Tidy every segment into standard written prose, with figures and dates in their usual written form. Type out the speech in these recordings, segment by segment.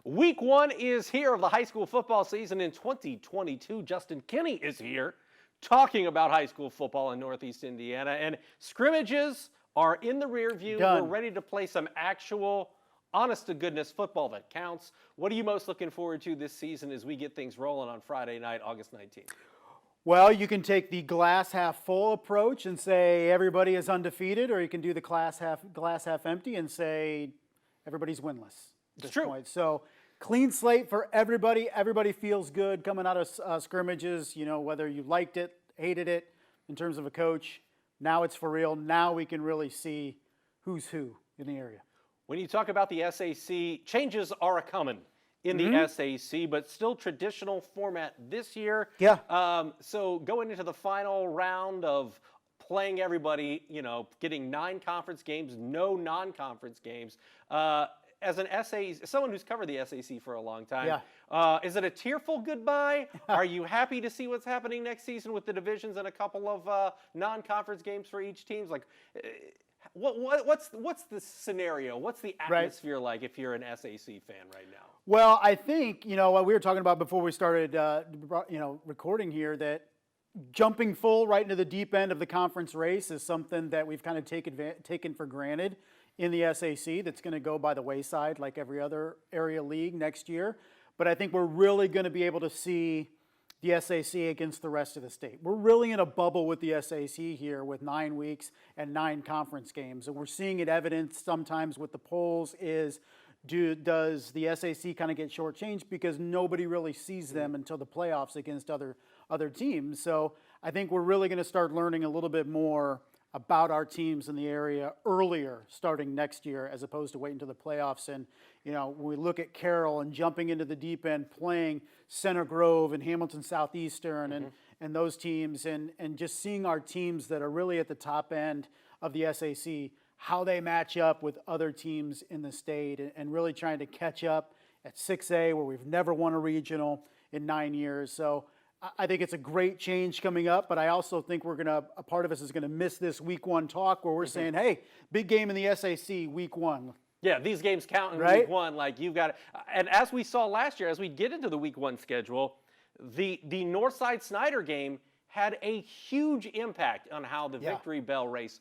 Week one is here of the high school football season in 2022. Justin Kinney is here talking about high school football in Northeast Indiana. And scrimmages are in the rear view. Done. We're ready to play some actual, honest-to-goodness football that counts. What are you most looking forward to this season as we get things rolling on Friday night, August 19th? Well, you can take the glass half full approach and say everybody is undefeated, or you can do the glass half empty and say everybody's winless. It's true. Point. So clean slate for everybody. Everybody feels good coming out of scrimmages, you know, whether you liked it, hated it in terms of a coach. Now it's for real. Now we can really see who's who in the area. When you talk about the SAC, changes are a-coming in the SAC, but still traditional format this year. Yeah. So going into the final round of playing everybody, you know, getting 9 conference games, no non-conference games. As an someone who's covered the SAC for a long time, is it a tearful goodbye? Are you happy to see what's happening next season with the divisions and a couple of non-conference games for each team? Like, what's the scenario? What's the atmosphere like if you're an SAC fan right now? Well, I think, you know, what we were talking about before we started, recording here, that jumping full right into the deep end of the conference race is something that we've kind of taken for granted in the SAC. That's going to go by the wayside like every other area league next year. But I think we're really going to be able to see the SAC against the rest of the state. We're really in a bubble with the SAC here with 9 weeks and 9 conference games. And we're seeing it evidenced sometimes with the polls is, does the SAC kind of get shortchanged because nobody really sees them until the playoffs against other teams. So I think we're really going to start learning a little bit more about our teams in the area earlier starting next year as opposed to waiting until the playoffs. And, you know, when we look at Carroll and jumping into the deep end, playing Center Grove and Hamilton Southeastern and those teams and just seeing our teams that are really at the top end of the SAC, how they match up with other teams in the state and really trying to catch up at 6A where we've never won a regional in 9 years. So I think it's a great change coming up, but I also think a part of us is going to miss this week one talk where we're saying, hey, big game in the SAC week one. Yeah, these games count in week one. Like you've got, and as we saw last year, as we get into the week one schedule, the Northside Snyder game had a huge impact on how the Victory Bell race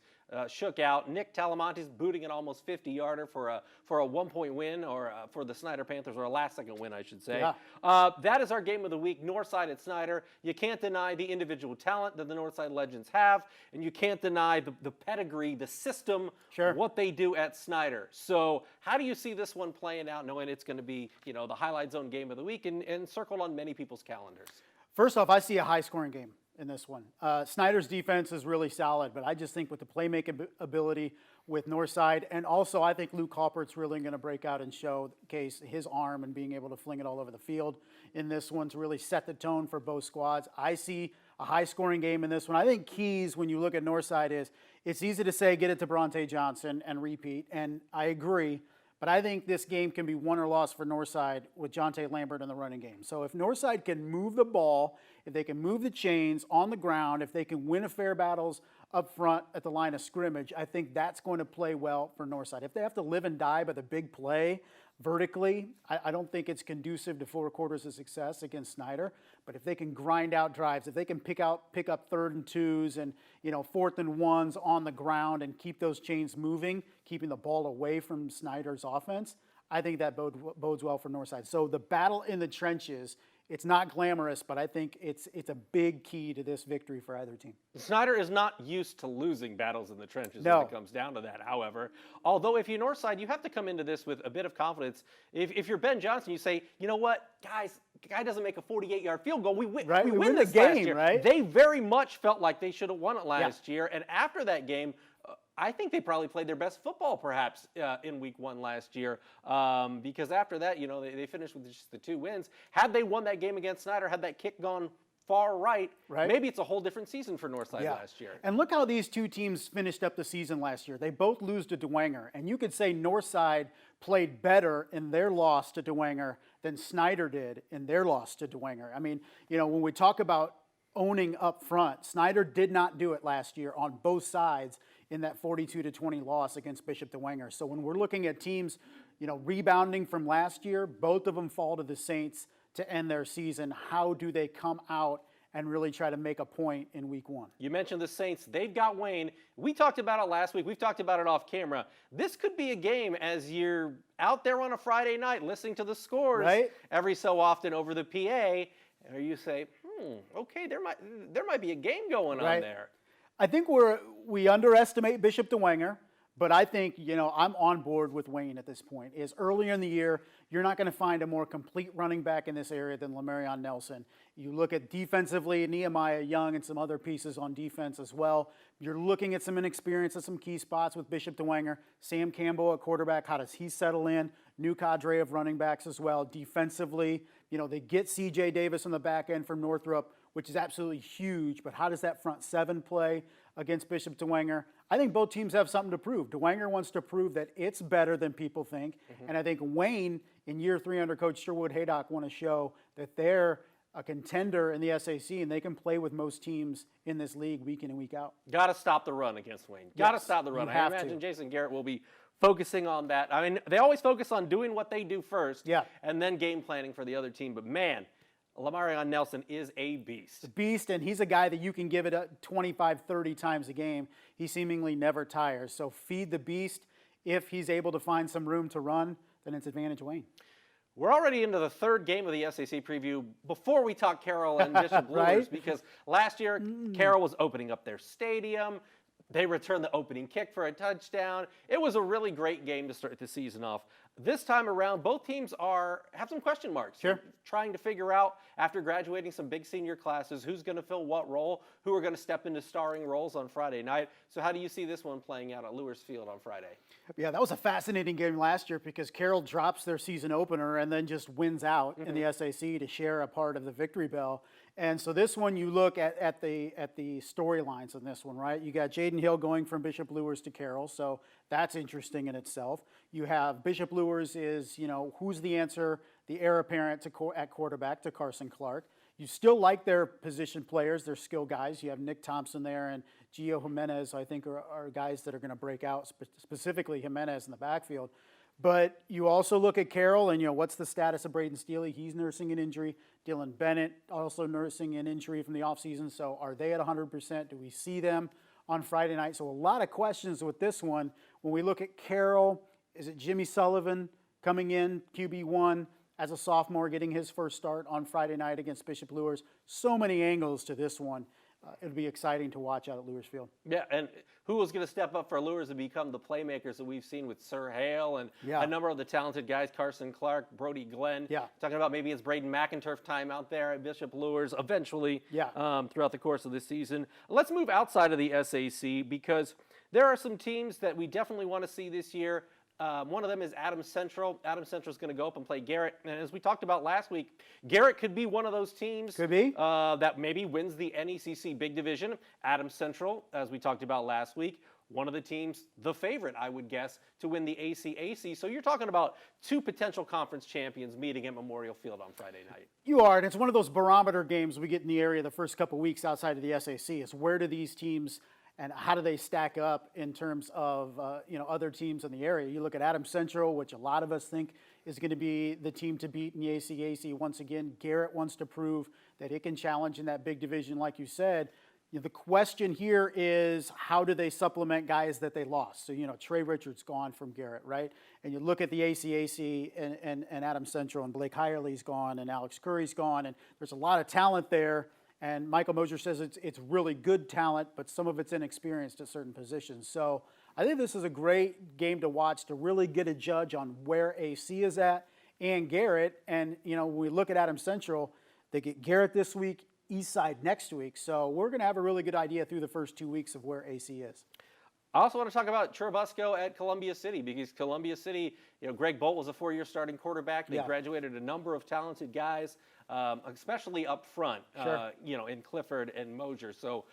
shook out. Nick Talamontes booting an almost 50-yarder for a 1-point win, or for the Snyder Panthers, or a last-second win, I should say. Yeah. That is our game of the week, Northside at Snyder. You can't deny the individual talent that the Northside Legends have, and you can't deny the pedigree, the system, what they do at Snyder. So how do you see this one playing out, knowing it's going to be, you know, the Highlight Zone game of the week and circled on many people's calendars? First off, I see a high-scoring game in this one. Snyder's defense is really solid, but I just think with the playmaking ability with Northside, and also I think Luke Halpert's really going to break out and showcase his arm and being able to fling it all over the field in this one to really set the tone for both squads. I see a high-scoring game in this one. I think keys when you look at Northside is it's easy to say get it to Bronte Johnson and repeat, and I agree. But I think this game can be won or lost for Northside with Jonte Lambert in the running game. So if Northside can move the ball, if they can move the chains on the ground, if they can win a fair battles up front at the line of scrimmage, I think that's going to play well for Northside. If they have to live and die by the big play vertically, I don't think it's conducive to 4 quarters of success against Snyder. But if they can grind out drives, if they can pick up 3rd and 2s and 4th and 1s on the ground and keep those chains moving, keeping the ball away from Snyder's offense, I think that bodes well for Northside. So the battle in the trenches, it's not glamorous, but I think it's a big key to this victory for either team. Snyder is not used to losing battles in the trenches when it comes down to that, however. Although if you're Northside, you have to come into this with a bit of confidence. If you're Ben Johnson, you say, you know what, guys, the guy doesn't make a 48-yard field goal. We win this game, last year. right? They very much felt like they should have won it last year. And after that game, I think they probably played their best football, perhaps, in week one last year, because after that, you know, they finished with just the 2 wins. Had they won that game against Snyder, had that kick gone far right, maybe it's a whole different season for Northside last year. And look how these 2 teams finished up the season last year. They both lose to Dwenger, and you could say Northside played better in their loss to Dwenger than Snyder did in their loss to Dwenger. I mean, you know, when we talk about owning up front, Snyder did not do it last year on both sides in that 42-20 loss against Bishop Dwenger. So when we're looking at teams rebounding from last year. Both of them fall to the Saints to end their season. How do they come out and really try to make a point in week 1? You mentioned the Saints. They've got Wayne. We talked about it last week. We've talked about it off camera. This could be a game as you're out there on a Friday night listening to the scores every so often over the PA, or you say, okay, there might be a game going on there. I think we underestimate Bishop Dwenger. But I think, I'm on board with Wayne at this point. Is earlier in the year, you're not going to find a more complete running back in this area than Lamarion Nelson. You look at defensively, Nehemiah Young and some other pieces on defense as well. You're looking at some inexperience at some key spots with Bishop Dwenger. Sam Campbell at quarterback, how does he settle in? New cadre of running backs as well. Defensively, they get C.J. Davis on the back end from Northrop, which is absolutely huge. But how does that front seven play against Bishop Dwenger? I think both teams have something to prove. Dwenger wants to prove that it's better than people think. And I think Wayne, in year 3 under Coach Sherwood Haydock, want to show that they're a contender in the SAC and they can play with most teams in this league week in and week out. Got to stop the run against Wayne. Got to stop the run. I imagine Jason Garrett will be focusing on that. I mean, they always focus on doing what they do first and then game planning for the other team. But, man, Lamarion Nelson is a beast. Beast, and he's a guy that you can give it 25, 30 times a game. He seemingly never tires. So feed the beast. If he's able to find some room to run, then it's advantage Wayne. We're already into the third game of the SAC preview before we talk Carroll and Bishop Luers because last year Carroll was opening up their stadium. They returned the opening kick for a touchdown. It was a really great game to start the season off. This time around, both teams have some question marks. Sure. Trying to figure out, after graduating some big senior classes, who's going to fill what role, who are going to step into starring roles on Friday night. So how do you see this one playing out at Luers Field on Friday? Yeah, that was a fascinating game last year because Carroll drops their season opener and then just wins out in the SAC to share a part of the victory bell. And so this one, you look at the storylines in this one, right? You got Jaden Hill going from Bishop Luers to Carroll, so that's interesting in itself. You have Bishop Luers is, who's the answer, the heir apparent at quarterback to Carson Clark. You still like their position players, their skill guys. You have Nick Thompson there and Gio Jimenez, I think, are guys that are going to break out, specifically Jimenez in the backfield. But you also look at Carroll and, what's the status of Braden Steele? He's nursing an injury. Dylan Bennett also nursing an injury from the offseason. So are they at 100%? Do we see them on Friday night? So a lot of questions with this one. When we look at Carroll, is it Jimmy Sullivan coming in, QB1, as a sophomore, getting his first start on Friday night against Bishop Luers? So many angles to this one. It'll be exciting to watch out at Luers Field. Yeah, and who was going to step up for Luers and become the playmakers that we've seen with Sir Hale and a number of the talented guys, Carson Clark, Brody Glenn. Talking about maybe it's Braden McInturf time out there at Bishop Luers eventually throughout the course of the season. Let's move outside of the SAC because there are some teams that we definitely want to see this year. One of them is Adams Central. Adams Central is going to go up and play Garrett. And as we talked about last week, Garrett could be one of those teams that maybe wins the NECC Big Division. Adams Central, as we talked about last week, one of the teams, the favorite, I would guess, to win the ACAC. So you're talking about two potential conference champions meeting at Memorial Field on Friday night. You are, and it's one of those barometer games we get in the area the first couple weeks outside of the SAC. Is where do these teams and how do they stack up in terms of other teams in the area? You look at Adams Central, which a lot of us think is going to be the team to beat in the ACAC. Once again, Garrett wants to prove that it can challenge in that big division, like you said. The question here is how do they supplement guys that they lost? So, Trey Richards gone from Garrett, right? And you look at the ACAC and Adams Central, and Blake Hirely's gone, and Alex Curry's gone, and there's a lot of talent there. And Michael Mosier says it's really good talent, but some of it's inexperienced at certain positions. So I think this is a great game to watch to really get a judge on where AC is at and Garrett. And, when we look at Adams Central, they get Garrett this week, Eastside next week. So we're going to have a really good idea through the first 2 weeks of where AC is. I also want to talk about Churubusco at Columbia City because Columbia City, Greg Bolt was a 4-year starting quarterback. They graduated a number of talented guys, especially up front, in Clifford and Mosier. So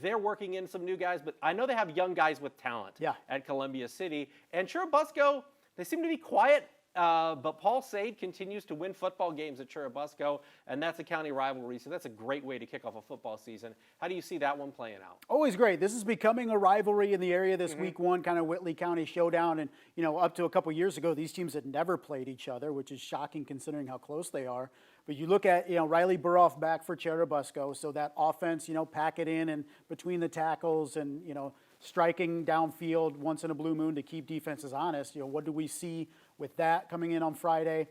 they're working in some new guys, but I know they have young guys with talent at Columbia City. And Churubusco, they seem to be quiet But Paul Sade continues to win football games at Churubusco, and that's a county rivalry, so that's a great way to kick off a football season. How do you see that one playing out? Always great. This is becoming a rivalry in the area this week one, kind of Whitley County showdown. And, up to a couple years ago, these teams had never played each other, which is shocking considering how close they are. But you look at, Riley Buroff back for Churubusco, so that offense, pack it in and between the tackles and, striking downfield once in a blue moon to keep defenses honest. What do we see with that coming in on Friday?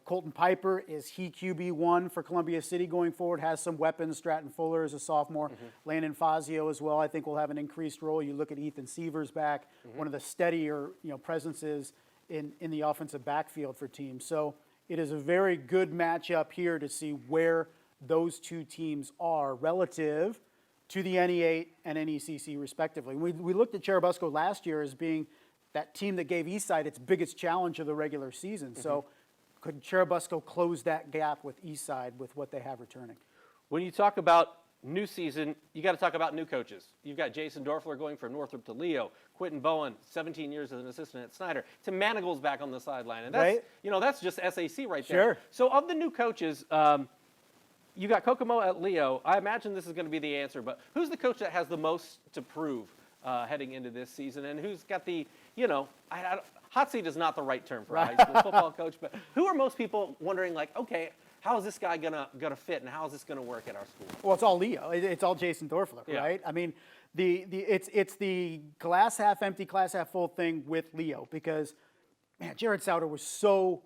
Colton Piper, is he QB1 for Columbia City going forward? Has some weapons. Stratton Fuller is a sophomore. Landon Fazio as well, I think, will have an increased role. You look at Ethan Sievers back, one of the steadier, presences in the offensive backfield for teams. So it is a very good matchup here to see where those two teams are relative to the NE8 and NECC respectively. We looked at Churubusco last year as being that team that gave Eastside its biggest challenge of the regular season. So could Churubusco close that gap with Eastside with what they have returning? When you talk about new season, you got to talk about new coaches. You've got Jason Dorfler going from Northrop to Leo, Quentin Bowen, 17 years as an assistant at Snyder, Tim Manigle's back on the sideline, and that's that's just SAC right there. Sure. So of the new coaches, you got Kokomo at Leo. I imagine this is going to be the answer, but who's the coach that has the most to prove heading into this season, and who's got the hot seat is not the right term for a high school football coach, but who are most people wondering, like, okay, how is this guy gonna fit, and how is this gonna work at our school? Well, it's all Leo. It's all Jason Dorfler, right? I mean, it's the glass half empty, glass half full thing with Leo because, man, Jared Souter was so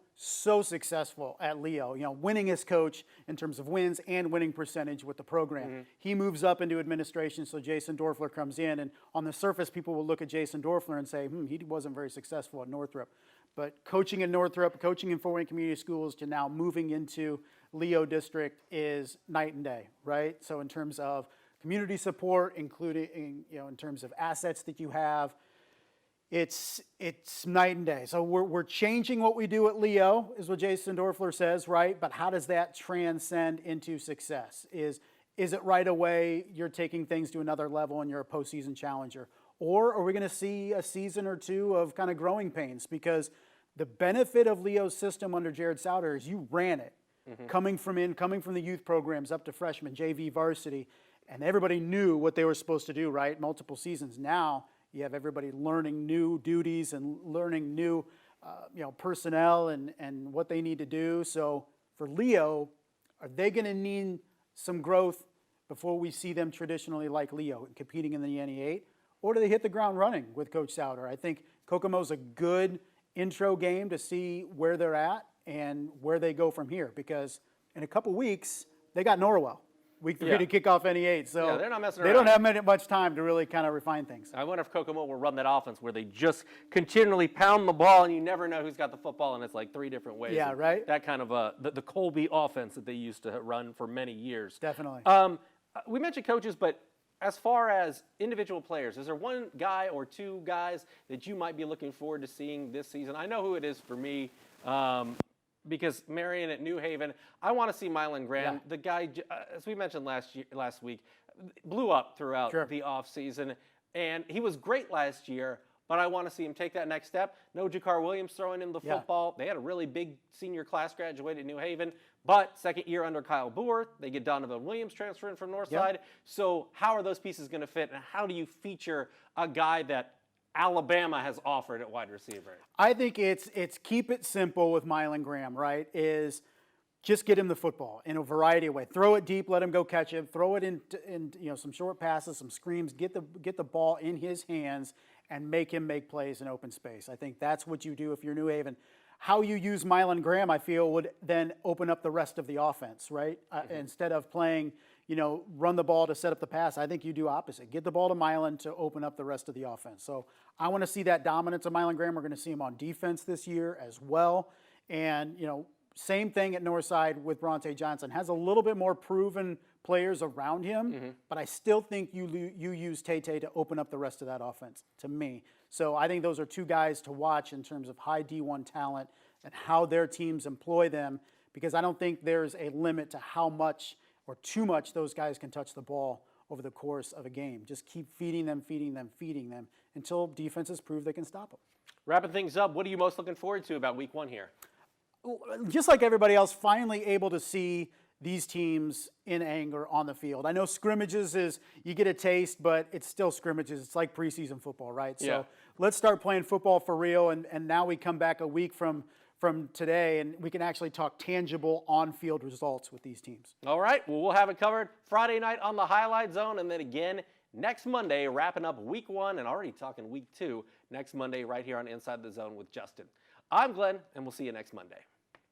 successful at Leo, winning as coach in terms of wins and winning percentage with the program. He moves up into administration, so Jason Dorfler comes in, and on the surface, people will look at Jason Dorfler and say, he wasn't very successful at Northrop. But coaching in Northrop, coaching in Fort Wayne Community Schools to now moving into Leo District is night and day, right? So in terms of community support, including, in terms of assets that you have, it's night and day. So we're changing what we do at Leo, is what Jason Dorfler says, right? But how does that transcend into success? Is it right away you're taking things to another level and you're a postseason challenger? Or are we going to see a season or two of kind of growing pains? Because the benefit of Leo's system under Jared Souter is you ran it, coming from the youth programs up to freshman, JV, varsity, and everybody knew what they were supposed to do, right? Multiple seasons. Now you have everybody learning new duties and learning new, personnel and what they need to do. So for Leo, are they going to need some growth before we see them traditionally like Leo competing in the NE8? Or do they hit the ground running with Coach Souter? I think Kokomo's a good intro game to see where they're at and where they go from here. Because in a couple weeks, they got Norwell. Week 3 to kick off NE8. So they're not messing they around. don't have much time to really kind of refine things. I wonder if Kokomo will run that offense where they just continually pound the ball and you never know who's got the football and it's like 3 different ways. Yeah, right. That kind of the Colby offense that they used to run for many years. Definitely. We mentioned coaches, but as far as individual players, is there one guy or two guys that you might be looking forward to seeing this season? I know who it is for me. Because Marion at New Haven, I want to see Mylan Graham. Yeah. The guy, as we mentioned last week, blew up throughout the offseason. And he was great last year, but I want to see him take that next step. No Jakar Williams throwing him the football. They had a really big senior class graduate at New Haven, but second year under Kyle Boer. They get Donovan Williams transferring from Northside. So how are those pieces going to fit, and how do you feature a guy that Alabama has offered at wide receiver? I think it's keep it simple with Mylan Graham, right? Is just get him the football in a variety of ways. Throw it deep, let him go catch it. Throw it in some short passes, some screens. Get the ball in his hands and make him make plays in open space. I think that's what you do if you're New Haven. How you use Mylan Graham, I feel, would then open up the rest of the offense, right? Instead of playing, run the ball to set up the pass, I think you do opposite. Get the ball to Mylan to open up the rest of the offense. So I want to see that dominance of Mylan Graham. We're going to see him on defense this year as well. And, same thing at Northside with Bronte Johnson. Has a little bit more proven players around him, but I still think you use Tay-Tay to open up the rest of that offense, to me. So I think those are two guys to watch in terms of high D1 talent and how their teams employ them, because I don't think there's a limit to how much or too much those guys can touch the ball over the course of a game. Just keep feeding them until defenses prove they can stop them. Wrapping things up, what are you most looking forward to about week 1 here? Just like everybody else, finally able to see these teams in anger on the field. I know scrimmages is you get a taste, but it's still scrimmages. It's like preseason football, right? Yeah. So let's start playing football for real. And now we come back a week from today, and we can actually talk tangible on-field results with these teams. All right, well, we'll have it covered Friday night on the Highlight Zone, and then again next Monday, wrapping up week 1 and already talking week 2 next Monday right here on Inside the Zone with Justin. I'm Glenn, and we'll see you next Monday.